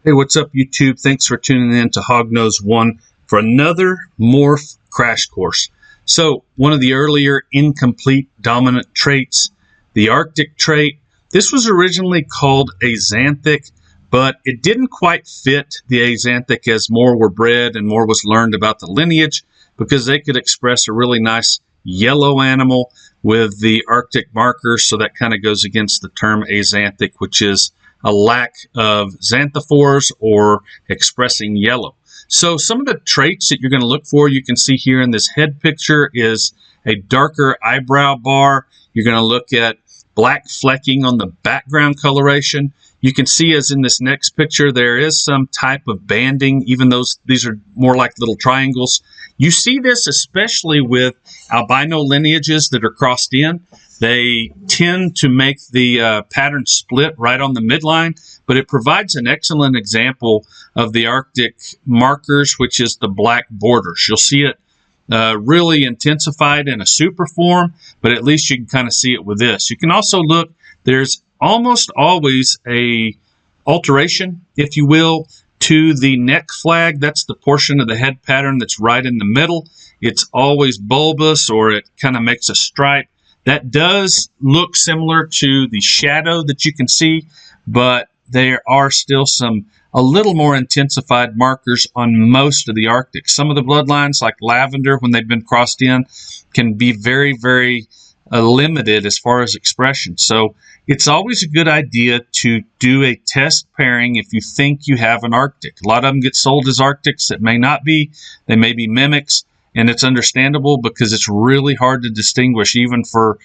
Hey, what's up, YouTube? Thanks for tuning in to Hognose 1 for another Morph Crash Course. So, one of the earlier incomplete dominant traits, the Arctic trait, this was originally called axanthic, but it didn't quite fit the axanthic as more were bred and more was learned about the lineage, because they could express a really nice yellow animal with the Arctic markers, so that kind of goes against the term axanthic, which is a lack of xanthophores or expressing yellow. So some of the traits that you're going to look for, you can see here in this head picture, is a darker eyebrow bar. You're going to look at black flecking on the background coloration. You can see, as in this next picture, there is some type of banding, even though these are more like little triangles. You see this especially with albino lineages that are crossed in. They tend to make the pattern split right on the midline, but it provides an excellent example of the Arctic markers, which is the black borders. You'll see it really intensified in a super form, but at least you can kind of see it with this. You can also look, there's almost always a alteration, if you will, to the neck flag. That's the portion of the head pattern that's right in the middle. It's always bulbous, or it kind of makes a stripe. That does look similar to the shadow that you can see, but there are still a little more intensified markers on most of the Arctic. Some of the bloodlines, like lavender, when they've been crossed in, can be very, very limited as far as expression. So it's always a good idea to do a test pairing if you think you have an Arctic. A lot of them get sold as Arctics that may not be. They may be mimics. And it's understandable because it's really hard to distinguish, even for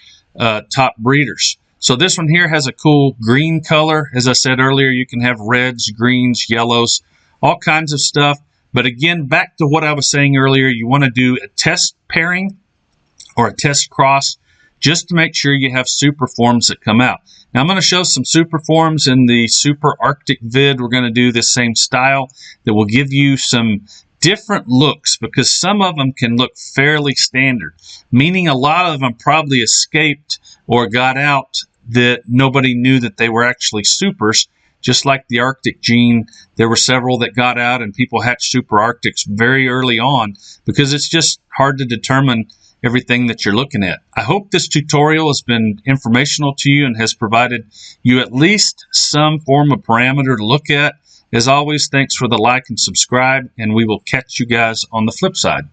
top breeders. So this one here has a cool green color. As I said earlier, you can have reds, greens, yellows, all kinds of stuff. But again, back to what I was saying earlier, you want to do a test pairing or a test cross just to make sure you have super forms that come out. Now I'm going to show some super forms in the Super Arctic vid. We're going to do this same style that will give you some different looks, because some of them can look fairly standard, meaning a lot of them probably escaped or got out that nobody knew that they were actually supers. Just like the Arctic gene, there were several that got out and people hatched super Arctics very early on, because it's just hard to determine everything that you're looking at. I hope this tutorial has been informational to you and has provided you at least some form of parameter to look at. As always, thanks for the like and subscribe, and we will catch you guys on the flip side.